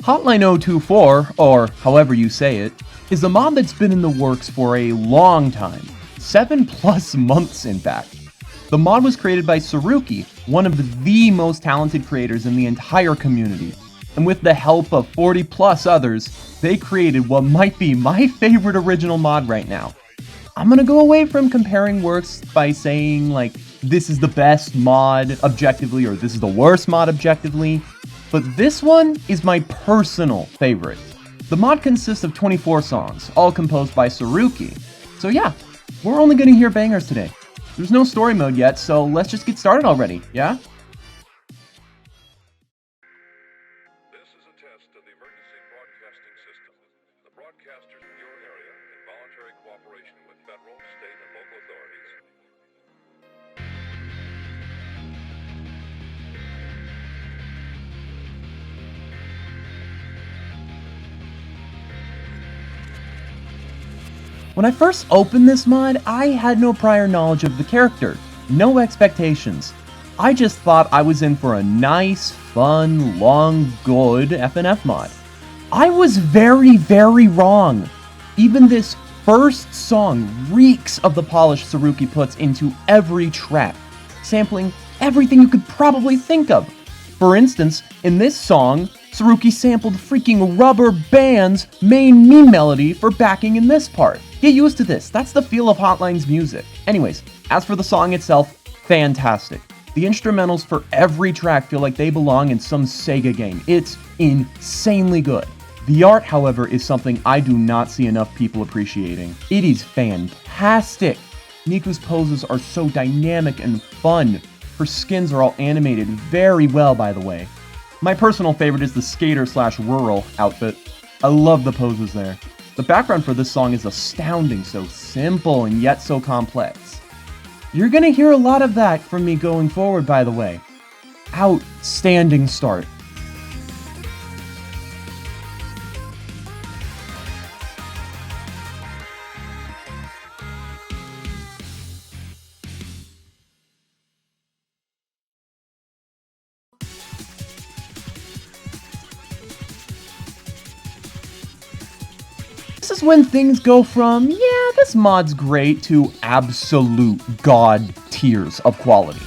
Hotline 024, or however you say it, is a mod that's been in the works for a long time. 7+ months, in fact. The mod was created by Saruki, one of the most talented creators in the entire community. And with the help of 40+ others, they created what might be my favorite original mod right now. I'm gonna go away from comparing works by saying, like, this is the best mod objectively, or this is the worst mod objectively, but this one is my personal favorite. The mod consists of 24 songs, all composed by Saruki. So yeah, we're only gonna hear bangers today. There's no story mode yet, so let's just get started already, yeah? This is a test of the emergency broadcasting system. The broadcasters in your area, in voluntary cooperation with federal, state, and local authorities, When I first opened this mod, I had no prior knowledge of the character, no expectations. I just thought I was in for a nice, fun, long, good FNF mod. I was very, very wrong. Even this first song reeks of the polish Saruki puts into every track, sampling everything you could probably think of. For instance, in this song, Saruki sampled freaking Rubber Band's main meme melody for backing in this part. Get used to this, that's the feel of Hotline's music. Anyways, as for the song itself, fantastic. The instrumentals for every track feel like they belong in some Sega game. It's insanely good. The art, however, is something I do not see enough people appreciating. It is fantastic. Miku's poses are so dynamic and fun. Her skins are all animated very well, by the way. My personal favorite is the skater/rural outfit. I love the poses there. The background for this song is astounding, so simple and yet so complex. You're gonna hear a lot of that from me going forward, by the way. Outstanding start. This is when things go from, yeah, this mod's great, to absolute god tiers of quality.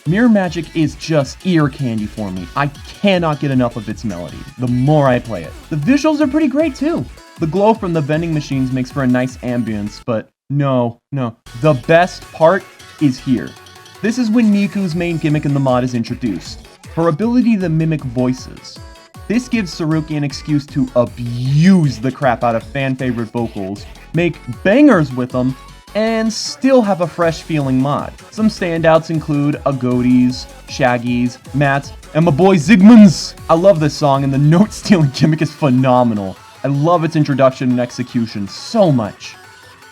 Mirror Magic is just ear candy for me. I cannot get enough of its melody, the more I play it. The visuals are pretty great too. The glow from the vending machines makes for a nice ambience, but no. The best part is here. This is when Miku's main gimmick in the mod is introduced, her ability to mimic voices. This gives Saruki an excuse to abuse the crap out of fan-favorite vocals, make bangers with them, and still have a fresh-feeling mod. Some standouts include Agodes, Shaggy's, Matt's, and my boy Zigman's. I love this song, and the note-stealing gimmick is phenomenal. I love its introduction and execution so much.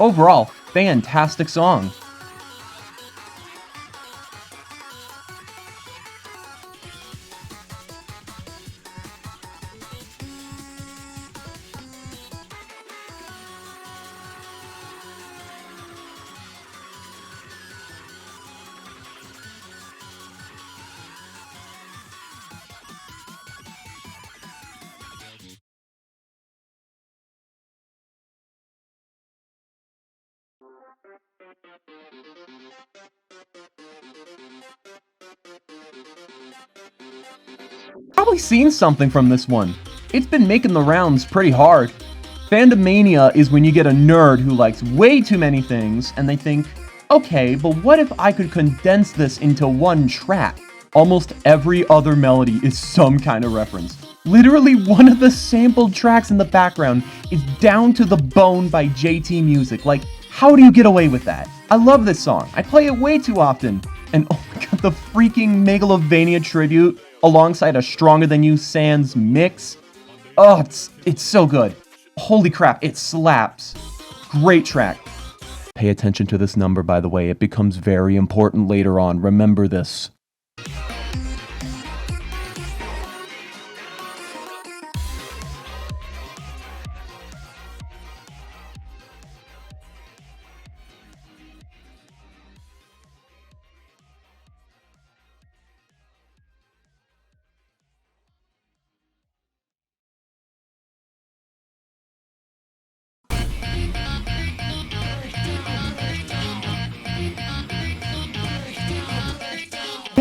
Overall, fantastic song. Probably seen something from this one. It's been making the rounds pretty hard. Fandom mania is when you get a nerd who likes way too many things and they think, okay, but what if I could condense this into one track? Almost every other melody is some kind of reference. Literally one of the sampled tracks in the background is Down to the Bone by JT Music. Like, how do you get away with that? I love this song. I play it way too often. And oh my god, the freaking Megalovania tribute alongside a Stronger Than You Sans mix. Oh, it's so good. Holy crap, it slaps. Great track. Pay attention to this number, by the way. It becomes very important later on. Remember this.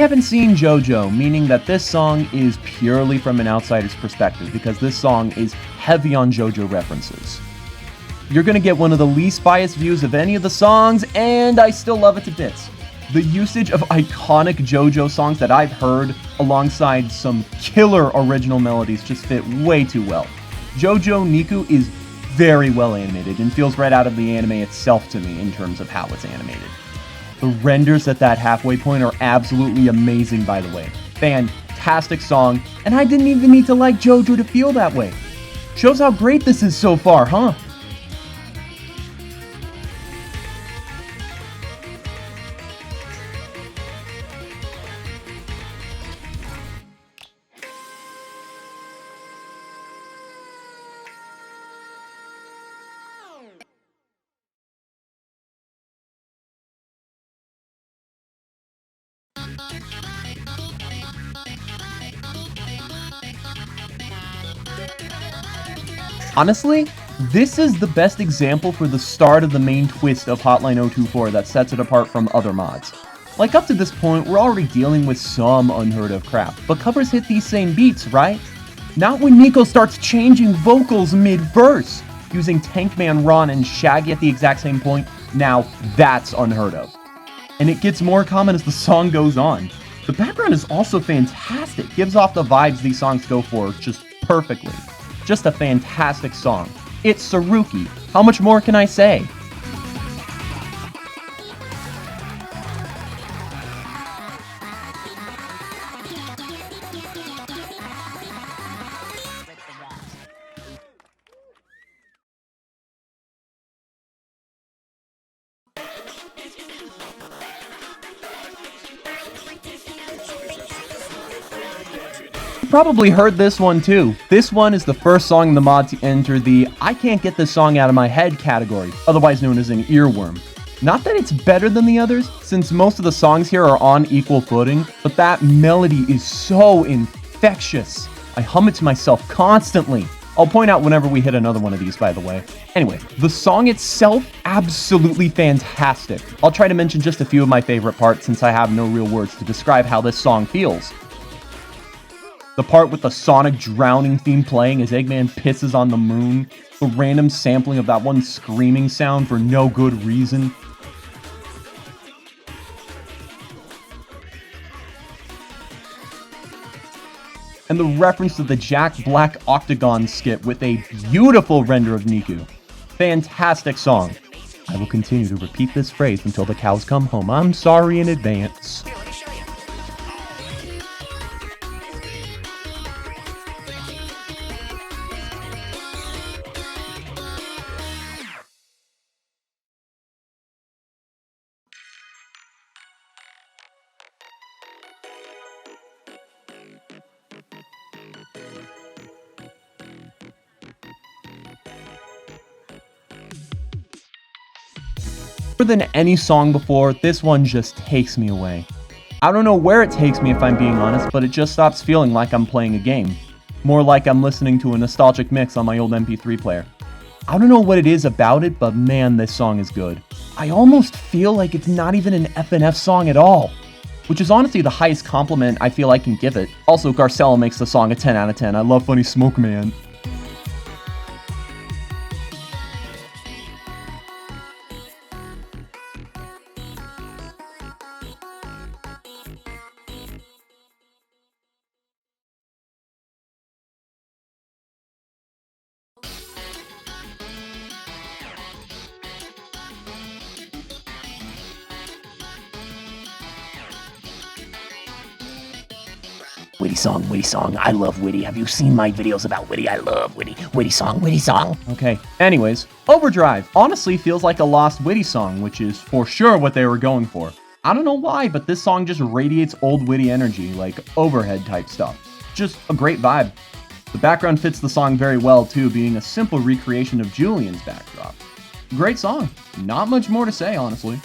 I haven't seen Jojo, meaning that this song is purely from an outsider's perspective because this song is heavy on Jojo references. You're gonna get one of the least biased views of any of the songs, and I still love it to bits. The usage of iconic Jojo songs that I've heard alongside some killer original melodies just fit way too well. Jojo Niku is very well animated and feels right out of the anime itself to me in terms of how it's animated. The renders at that halfway point are absolutely amazing, by the way. Fantastic song, and I didn't even need to like Jojo to feel that way. Shows how great this is so far, huh? Honestly, this is the best example for the start of the main twist of Hotline 024 that sets it apart from other mods. Like up to this point, we're already dealing with some unheard of crap, but covers hit these same beats, right? Not when Nico starts changing vocals mid-verse, using Tankman, Ron, and Shaggy at the exact same point. Now that's unheard of. And it gets more common as the song goes on. The background is also fantastic, gives off the vibes these songs go for just perfectly. Just a fantastic song. It's Saruki. How much more can I say? Probably heard this one too. This one is the first song in the mod to enter the I can't get this song out of my head category, otherwise known as an earworm. Not that it's better than the others, since most of the songs here are on equal footing, but that melody is so infectious. I hum it to myself constantly. I'll point out whenever we hit another one of these, by the way. Anyway, the song itself, absolutely fantastic. I'll try to mention just a few of my favorite parts since I have no real words to describe how this song feels. The part with the Sonic drowning theme playing as Eggman pisses on the moon. The random sampling of that one screaming sound for no good reason. And the reference to the Jack Black Octagon skit with a beautiful render of Niku. Fantastic song. I will continue to repeat this phrase until the cows come home. I'm sorry in advance. More than any song before, this one just takes me away. I don't know where it takes me if I'm being honest, but it just stops feeling like I'm playing a game. More like I'm listening to a nostalgic mix on my old MP3 player. I don't know what it is about it, but man, this song is good. I almost feel like it's not even an FNF song at all, which is honestly the highest compliment I feel I can give it. Also, Garcella makes the song a 10 out of 10. I love Funny Smoke Man. Witty song. I love Witty. Have you seen my videos about Witty? I love Witty. Witty song. Okay, anyways, Overdrive honestly feels like a lost Witty song, which is for sure what they were going for. I don't know why, but this song just radiates old Witty energy, like overhead type stuff. Just a great vibe. The background fits the song very well too, being a simple recreation of Julian's backdrop. Great song. Not much more to say, honestly.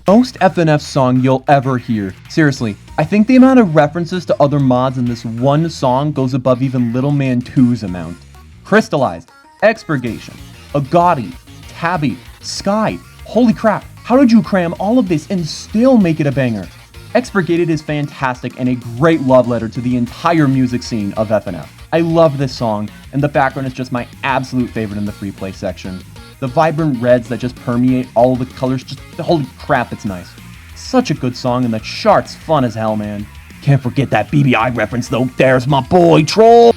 Most FNF song you'll ever hear. Seriously, I think the amount of references to other mods in this one song goes above even Little Man 2's amount. Crystallized, Expurgation, Agati, Tabby, Sky. Holy crap, how did you cram all of this and still make it a banger? Expurgated is fantastic and a great love letter to the entire music scene of FNF. I love this song, and the background is just my absolute favorite in the free play section. The vibrant reds that just permeate all the colors, just holy crap, it's nice. Such a good song, and the chart's fun as hell, man. Can't forget that BBI reference though. There's my boy Troll.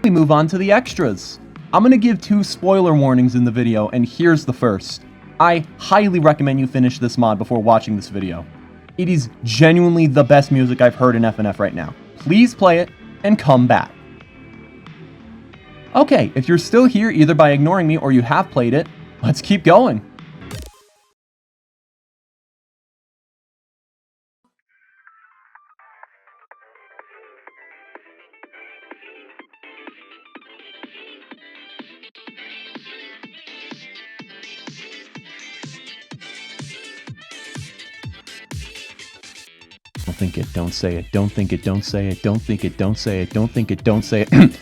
We move on to the extras. I'm gonna give 2 spoiler warnings in the video, and here's the first. I highly recommend you finish this mod before watching this video. It is genuinely the best music I've heard in FNF right now. Please play it and come back. Okay, if you're still here either by ignoring me or you have played it, let's keep going. Don't think it, don't say it, don't think it, don't say it, don't think it, don't say it, don't think it, don't say it.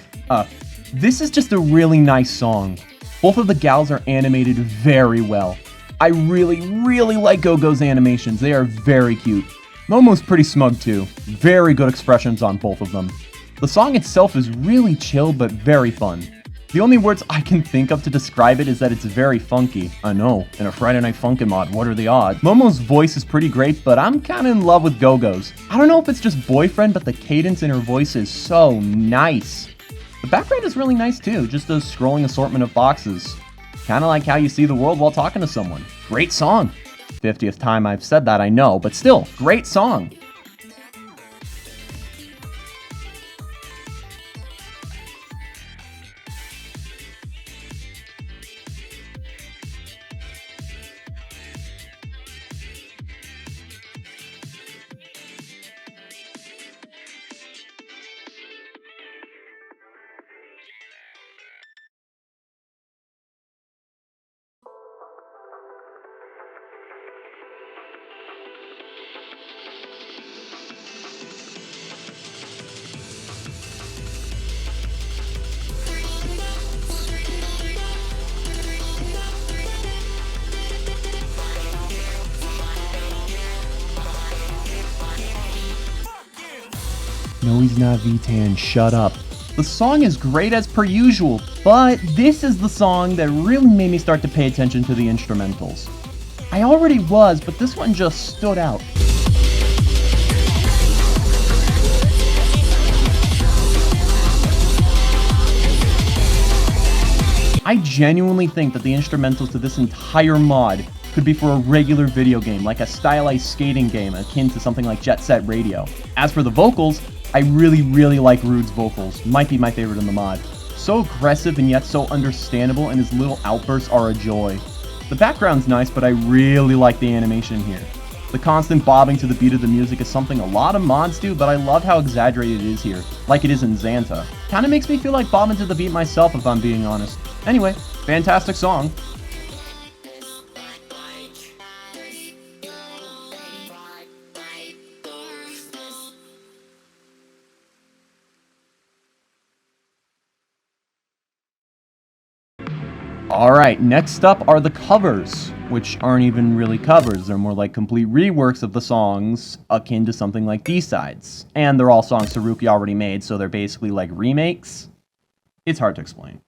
This is just a really nice song. Both of the gals are animated very well. I really like Go-Go's animations. They are very cute. Momo's pretty smug too. Very good expressions on both of them. The song itself is really chill but very fun. The only words I can think of to describe it is that it's very funky. I know, in a Friday Night Funkin' mod, what are the odds? Momo's voice is pretty great, but I'm kinda in love with Go-Go's. I don't know if it's just boyfriend, but the cadence in her voice is so nice. The background is really nice too, just a scrolling assortment of boxes. Kinda like how you see the world while talking to someone. Great song. 50th time I've said that, I know, but still, great song. No, he's not V-Tan, shut up. The song is great as per usual, but this is the song that really made me start to pay attention to the instrumentals. I already was, but this one just stood out. I genuinely think that the instrumentals to this entire mod could be for a regular video game, like a stylized skating game akin to something like Jet Set Radio. As for the vocals, I really like Rude's vocals. Might be my favorite in the mod. So aggressive and yet so understandable, and his little outbursts are a joy. The background's nice, but I really like the animation here. The constant bobbing to the beat of the music is something a lot of mods do, but I love how exaggerated it is here, like it is in Xanta. Kinda makes me feel like bobbing to the beat myself, if I'm being honest. Anyway, fantastic song. Alright, next up are the covers, which aren't even really covers, they're more like complete reworks of the songs, akin to something like B-sides. And they're all songs Saruki already made, so they're basically like remakes. It's hard to explain.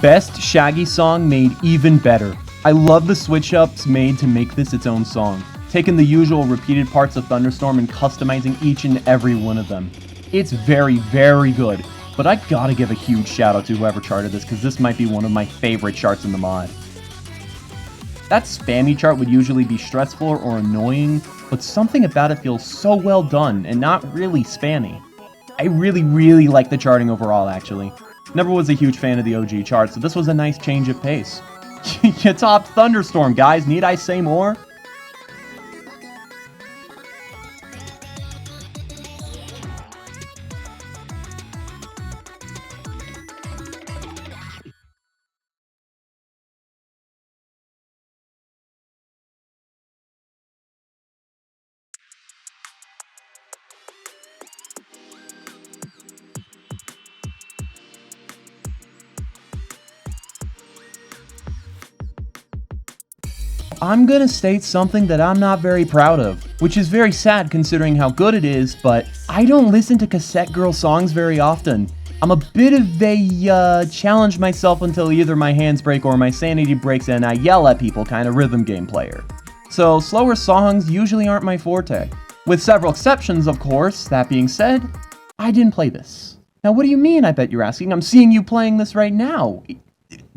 Best Shaggy song made even better. I love the switch-ups made to make this its own song, taking the usual repeated parts of Thunderstorm and customizing each and every one of them. It's very good, but I gotta give a huge shout out to whoever charted this, because this might be one of my favorite charts in the mod. That spammy chart would usually be stressful or annoying, but something about it feels so well done and not really spammy. I really like the charting overall, actually. Never was a huge fan of the OG chart, so this was a nice change of pace. You topped Thunderstorm, guys. Need I say more? I'm gonna state something that I'm not very proud of, which is very sad considering how good it is, but I don't listen to Cassette Girl songs very often. I'm a bit of a, challenge myself until either my hands break or my sanity breaks and I yell at people kind of rhythm game player. So slower songs usually aren't my forte. With several exceptions, of course. That being said, I didn't play this. Now what do you mean, I bet you're asking? I'm seeing you playing this right now.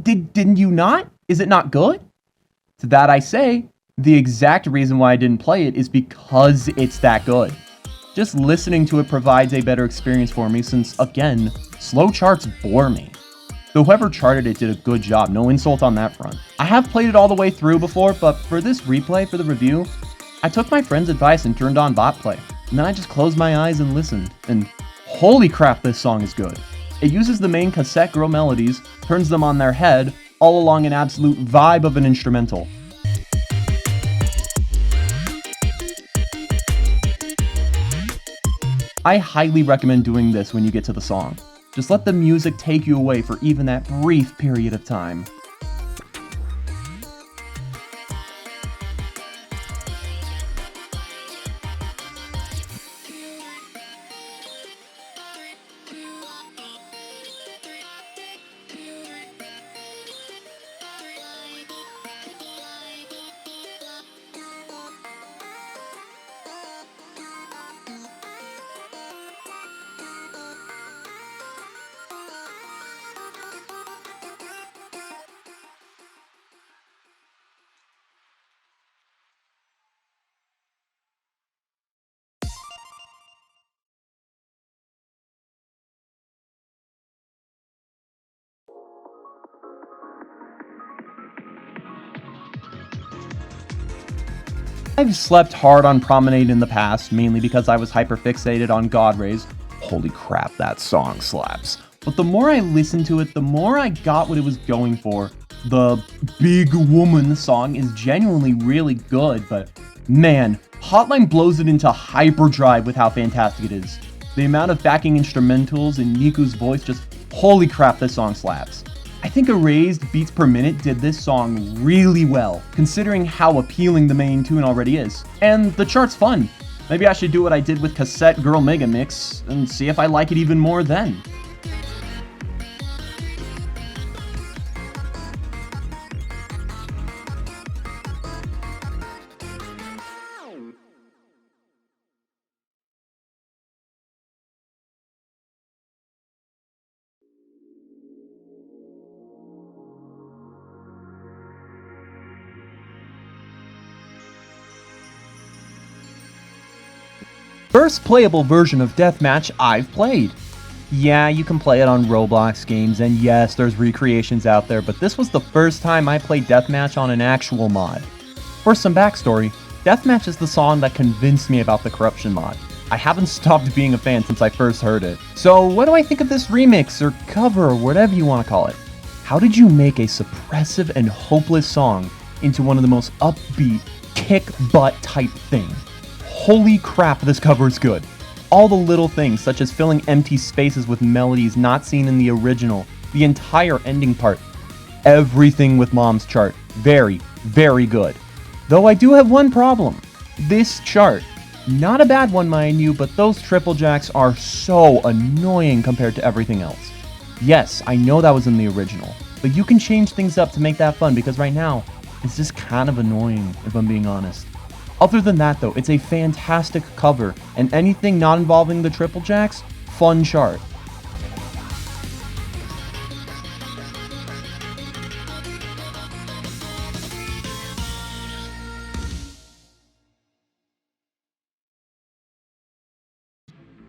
Didn't you not? Is it not good? To that I say, the exact reason why I didn't play it is because it's that good. Just listening to it provides a better experience for me since, again, slow charts bore me. Though whoever charted it did a good job, no insult on that front. I have played it all the way through before, but for this replay for the review, I took my friend's advice and turned on bot play. And then I just closed my eyes and listened, and holy crap, this song is good. It uses the main Cassette Girl melodies, turns them on their head, all along an absolute vibe of an instrumental. I highly recommend doing this when you get to the song. Just let the music take you away for even that brief period of time. I've slept hard on Promenade in the past, mainly because I was hyperfixated on God Rays. Holy crap, that song slaps. But the more I listened to it, the more I got what it was going for. The Big Woman song is genuinely really good, but man, Hotline blows it into hyperdrive with how fantastic it is. The amount of backing instrumentals and Niku's voice, just holy crap, this song slaps. I think Erased Beats Per Minute did this song really well, considering how appealing the main tune already is. And the chart's fun. Maybe I should do what I did with Cassette Girl Mega Mix and see if I like it even more then. First playable version of Deathmatch I've played. Yeah, you can play it on Roblox games, and yes, there's recreations out there, but this was the first time I played Deathmatch on an actual mod. For some backstory, Deathmatch is the song that convinced me about the corruption mod. I haven't stopped being a fan since I first heard it. So what do I think of this remix, or cover, or whatever you want to call it? How did you make a suppressive and hopeless song into one of the most upbeat, kick-butt type things? Holy crap, this cover is good. All the little things, such as filling empty spaces with melodies not seen in the original, the entire ending part, everything with Mom's chart, very, very good. Though I do have one problem. This chart. Not a bad one, mind you, but those triple jacks are so annoying compared to everything else. Yes, I know that was in the original, but you can change things up to make that fun because right now, it's just kind of annoying, if I'm being honest. Other than that though, it's a fantastic cover, and anything not involving the triple jacks, fun chart.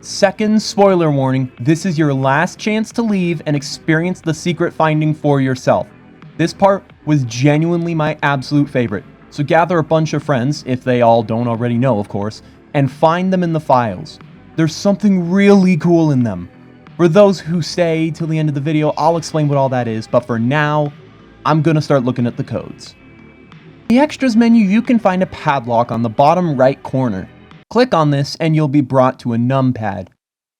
Second spoiler warning, this is your last chance to leave and experience the secret finding for yourself. This part was genuinely my absolute favorite, so gather a bunch of friends, if they all don't already know of course, and find them in the files. There's something really cool in them. For those who stay till the end of the video, I'll explain what all that is, but for now, I'm gonna start looking at the codes. In the extras menu, you can find a padlock on the bottom right corner. Click on this and you'll be brought to a numpad.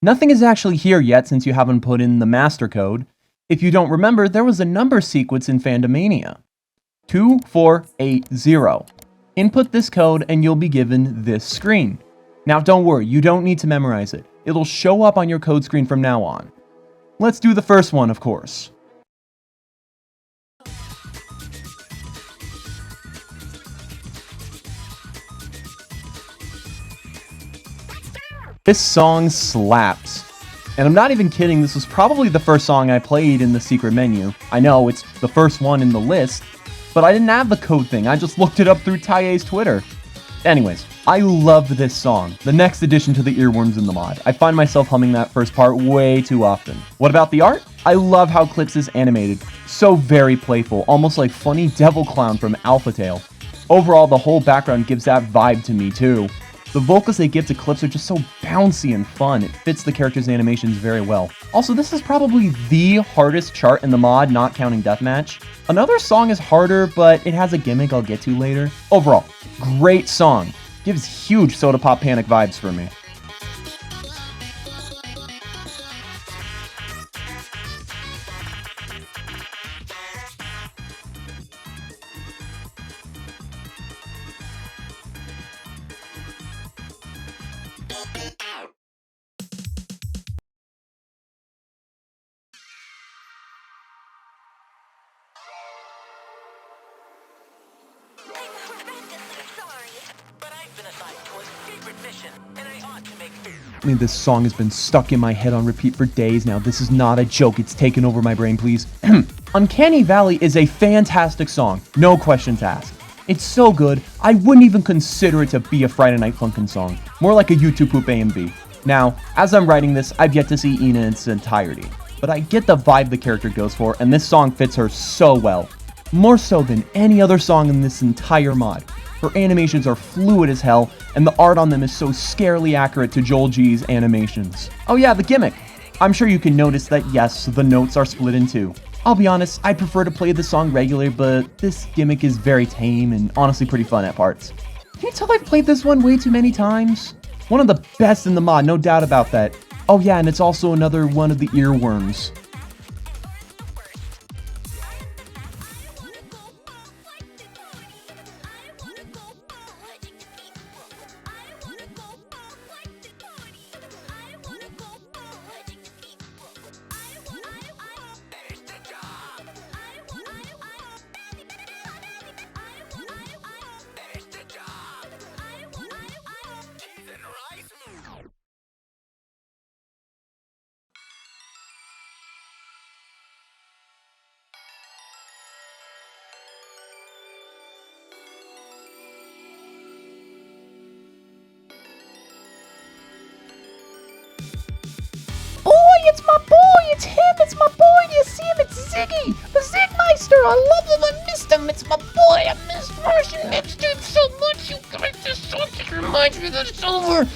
Nothing is actually here yet since you haven't put in the master code. If you don't remember, there was a number sequence in Fandom Mania. 2480. Input this code and you'll be given this screen. Now don't worry, you don't need to memorize it. It'll show up on your code screen from now on. Let's do the first one, of course. This song slaps. And I'm not even kidding, this was probably the first song I played in the secret menu. I know, it's the first one in the list, but I didn't have the code thing, I just looked it up through Tae's Twitter. Anyways, I love this song, the next addition to the earworms in the mod. I find myself humming that first part way too often. What about the art? I love how Klix is animated. So very playful, almost like funny devil clown from Alpha Tail. Overall, the whole background gives that vibe to me too. The vocals they give to Klix are just so bouncy and fun, it fits the character's animations very well. Also, this is probably the hardest chart in the mod, not counting Deathmatch. Another song is harder, but it has a gimmick I'll get to later. Overall, great song. Gives huge Soda Pop Panic vibes for me. I mean, this song has been stuck in my head on repeat for days now. This is not a joke. It's taken over my brain, please. Uncanny Valley is a fantastic song. No questions asked. It's so good, I wouldn't even consider it to be a Friday Night Funkin' song. More like a YouTube Poop A&B. Now, as I'm writing this, I've yet to see Ina in its entirety. But I get the vibe the character goes for, and this song fits her so well. More so than any other song in this entire mod. Her animations are fluid as hell, and the art on them is so scarily accurate to Joel G's animations. Oh yeah, the gimmick! I'm sure you can notice that yes, the notes are split in two. I'll be honest, I prefer to play the song regularly, but this gimmick is very tame and honestly pretty fun at parts. Can you tell I've played this one way too many times? One of the best in the mod, no doubt about that. Oh yeah, and it's also another one of the earworms. It's my boy, it's him, it's my boy, you see him, it's Ziggy, the Zigmeister, I love him, I missed him, it's my boy, I missed Martian Mixtape so much, you guys, this song just reminds me that it's over.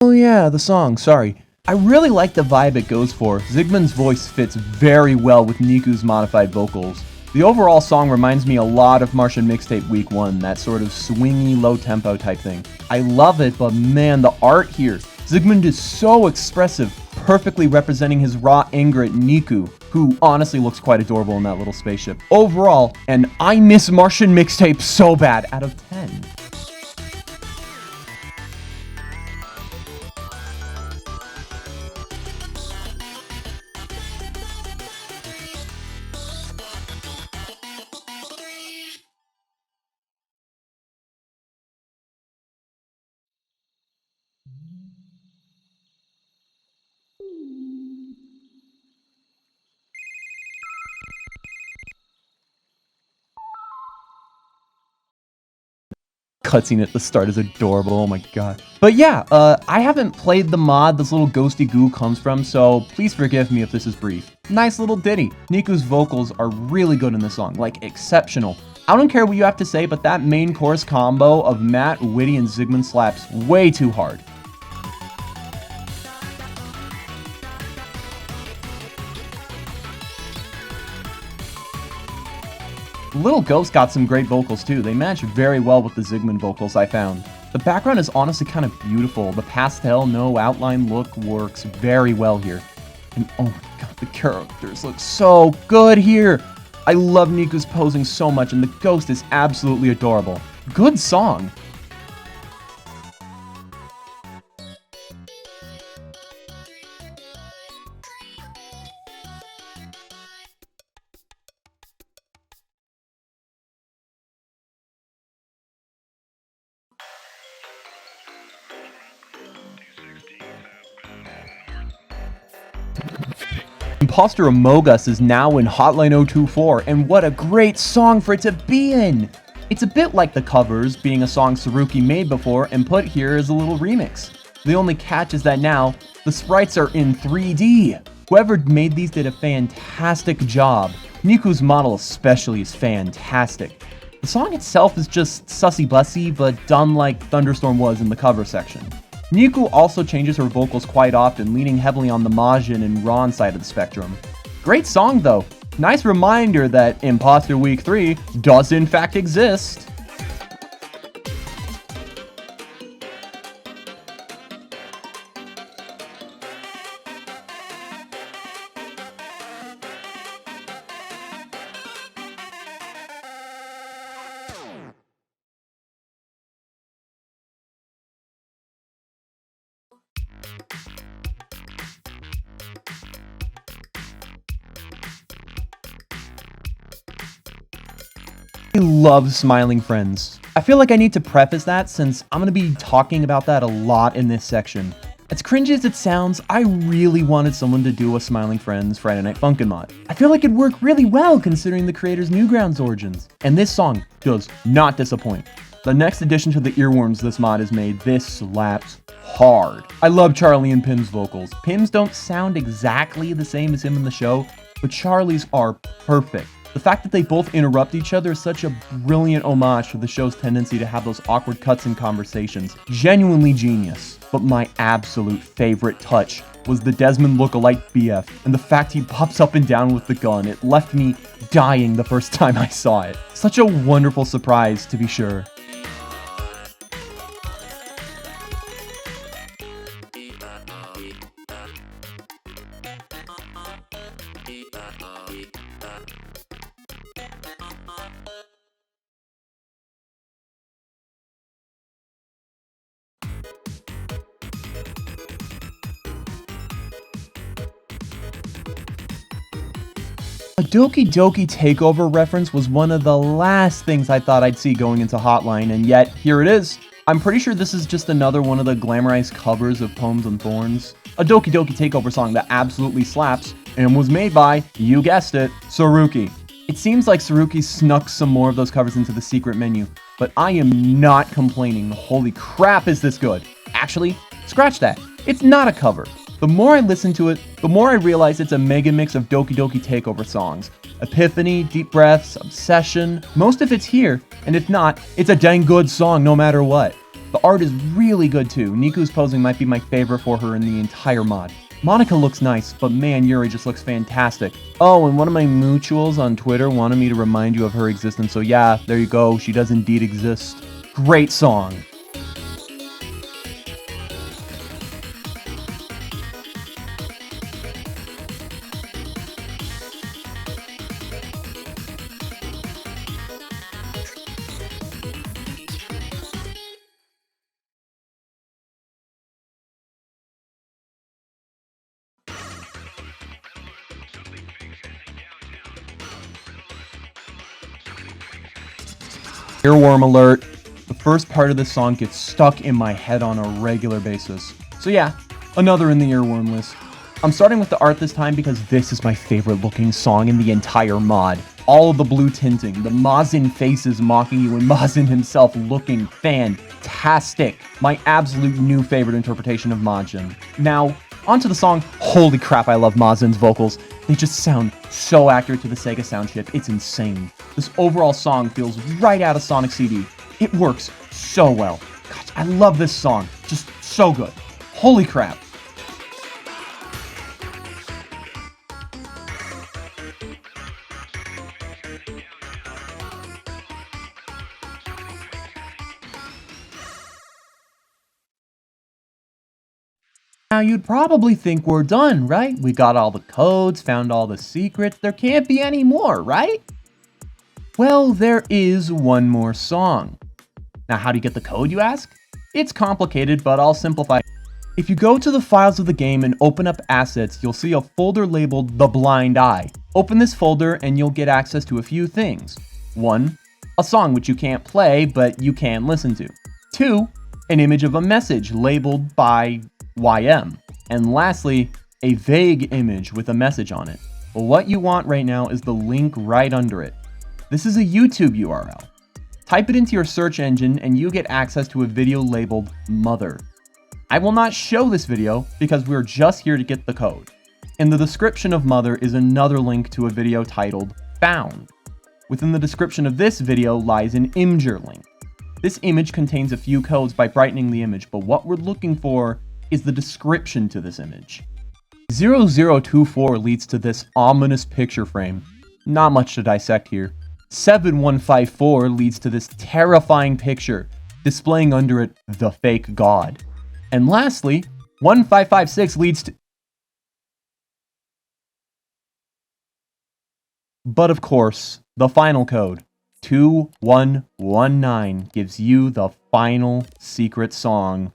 Oh yeah, the song, sorry. I really like the vibe it goes for. Zigman's voice fits very well with Niku's modified vocals. The overall song reminds me a lot of Martian Mixtape Week 1, that sort of swingy, low-tempo type thing. I love it, but man, the art here. Zigman is so expressive, perfectly representing his raw anger at Niku, who honestly looks quite adorable in that little spaceship. Overall, and I miss Martian Mixtape so bad, out of 10. cutscene at the start is adorable, oh my god. But yeah, I haven't played the mod this little ghosty goo comes from, so please forgive me if this is brief. Nice little ditty. Niku's vocals are really good in this song, like exceptional. I don't care what you have to say, but that main chorus combo of Matt, Witty, and Zigman slaps way too hard. Little Ghost got some great vocals too. They match very well with the Zigman vocals I found. The background is honestly kind of beautiful. The pastel, no outline look works very well here. And oh my god, the characters look so good here. I love Niku's posing so much, and the Ghost is absolutely adorable. Good song. Imposter Among Us is now in Hotline 024, and what a great song for it to be in! It's a bit like the covers, being a song Saruki made before and put here as a little remix. The only catch is that now, the sprites are in 3D. Whoever made these did a fantastic job. Niku's model especially is fantastic. The song itself is just sussy-bussy, but done like Thunderstorm was in the cover section. Niku also changes her vocals quite often, leaning heavily on the Majin and Ron side of the spectrum. Great song though. Nice reminder that Imposter Week 3 does in fact exist. I love Smiling Friends. I feel like I need to preface that since I'm going to be talking about that a lot in this section. As cringy as it sounds, I really wanted someone to do a Smiling Friends Friday Night Funkin' mod. I feel like it'd work really well considering the creator's Newgrounds origins. And this song does not disappoint. The next addition to the earworms this mod has made, this slaps hard. I love Charlie and Pim's vocals. Pim's don't sound exactly the same as him in the show, but Charlie's are perfect. The fact that they both interrupt each other is such a brilliant homage to the show's tendency to have those awkward cuts in conversations. Genuinely genius. But my absolute favorite touch was the Desmond lookalike BF, and the fact he pops up and down with the gun. It left me dying the first time I saw it. Such a wonderful surprise, to be sure. A Doki Doki takeover reference was one of the last things I thought I'd see going into Hotline, and yet here it is. I'm pretty sure this is just another one of the glamorized covers of Poems on Thorns. A Doki Doki takeover song that absolutely slaps, and was made by, you guessed it, Saruki. It seems like Saruki snuck some more of those covers into the secret menu, but I am not complaining. Holy crap, is this good. Actually, scratch that. It's not a cover. The more I listen to it, the more I realize it's a mega mix of Doki Doki takeover songs. Epiphany, Deep Breaths, Obsession, most of it's here, and if not, it's a dang good song no matter what. The art is really good too. Niku's posing might be my favorite for her in the entire mod. Monica looks nice, but man, Yuri just looks fantastic. Oh, and one of my mutuals on Twitter wanted me to remind you of her existence, so yeah, there you go, she does indeed exist. Great song. Earworm alert. The first part of this song gets stuck in my head on a regular basis. So yeah, another in the earworm list. I'm starting with the art this time because this is my favorite looking song in the entire mod. All of the blue tinting, the Majin faces mocking you, and Majin himself looking fantastic. My absolute new favorite interpretation of Majin. Now, onto the song. Holy crap, I love Majin's vocals. They just sound so accurate to the Sega sound chip. It's insane. This overall song feels right out of Sonic CD. It works so well. Gosh, I love this song. Just so good. Holy crap. Now you'd probably think we're done, right? We got all the codes, found all the secrets, there can't be any more, right? Well, there is one more song. Now how do you get the code, you ask? It's complicated, but I'll simplify. If you go to the files of the game and open up assets, you'll see a folder labeled The Blind Eye. Open this folder and you'll get access to a few things. 1. A song which you can't play, but you can listen to. 2. An image of a message labeled by YM. And lastly, a vague image with a message on it. But what you want right now is the link right under it. This is a YouTube URL. Type it into your search engine and you get access to a video labeled Mother. I will not show this video because we're just here to get the code. In the description of Mother is another link to a video titled Found. Within the description of this video lies an Imgur link. This image contains a few codes by brightening the image, but what we're looking for is the description to this image. 0024 leads to this ominous picture frame. Not much to dissect here. 7154 leads to this terrifying picture, displaying under it the fake god. And lastly, 1556 leads to... But of course, the final code, 2119, gives you the final secret song.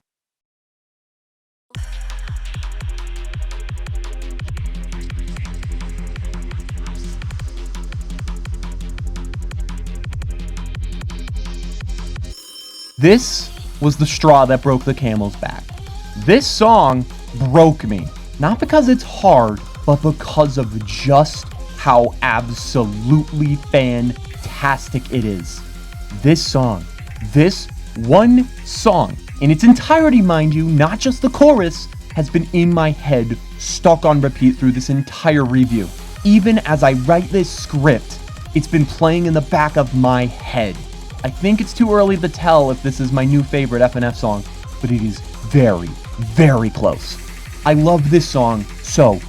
This was the straw that broke the camel's back. This song broke me. Not because it's hard, but because of just how absolutely fantastic it is. This song, this one song, in its entirety, mind you, not just the chorus, has been in my head, stuck on repeat through this entire review. Even as I write this script, it's been playing in the back of my head. I think it's too early to tell if this is my new favorite FNF song, but it is very, very close. I love this song so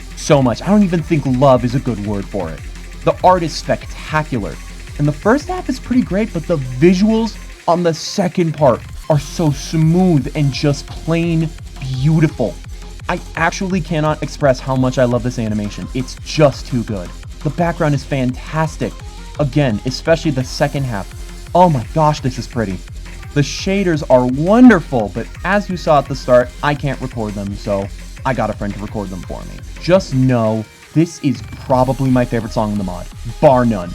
much. I don't even think love is a good word for it. The art is spectacular, and the first half is pretty great, but the visuals on the second part are so smooth and just plain beautiful. I actually cannot express how much I love this animation. It's just too good. The background is fantastic. Again, especially the second half. Oh my gosh, this is pretty. The shaders are wonderful, but as you saw at the start, I can't record them, so I got a friend to record them for me. Just know, this is probably my favorite song in the mod, bar none.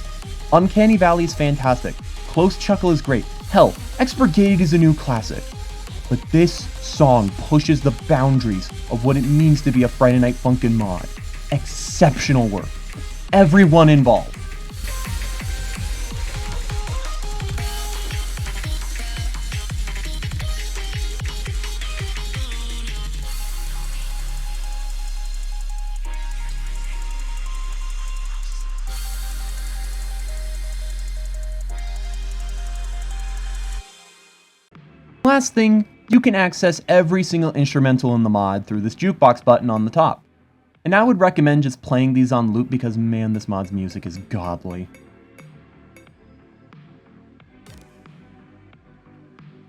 Uncanny Valley is fantastic. Close Chuckle is great. Hell, Expurgated is a new classic. But this song pushes the boundaries of what it means to be a Friday Night Funkin' mod. Exceptional work. Everyone involved. Last thing, you can access every single instrumental in the mod through this jukebox button on the top. And I would recommend just playing these on loop because man, this mod's music is godly.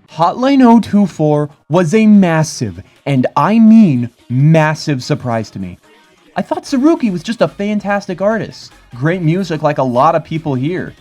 Hotline 024 was a massive, and I mean massive, surprise to me. I thought Tsuruki was just a fantastic artist. Great music like a lot of people here.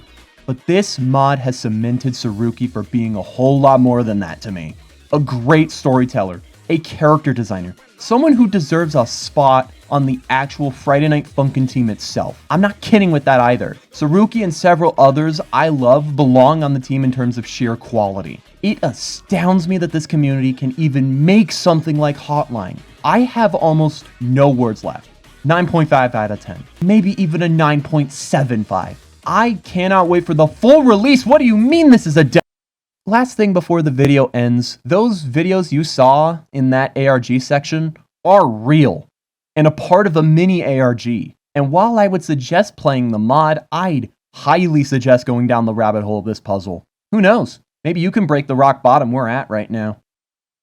But this mod has cemented Tsuruki for being a whole lot more than that to me. A great storyteller, a character designer, someone who deserves a spot on the actual Friday Night Funkin' team itself. I'm not kidding with that either. Tsuruki and several others I love belong on the team in terms of sheer quality. It astounds me that this community can even make something like Hotline. I have almost no words left. 9.5 out of 10. Maybe even a 9.75. I cannot wait for the full release. What do you mean this is a Last thing before the video ends, those videos you saw in that ARG section are real and a part of a mini ARG. And while I would suggest playing the mod, I'd highly suggest going down the rabbit hole of this puzzle. Who knows? Maybe you can break the rock bottom we're at right now.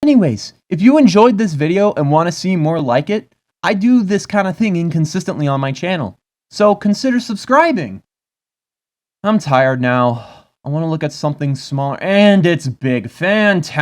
Anyways, if you enjoyed this video and want to see more like it, I do this kind of thing inconsistently on my channel. So consider subscribing. I'm tired now. I want to look at something smaller, and it's big. Fantastic.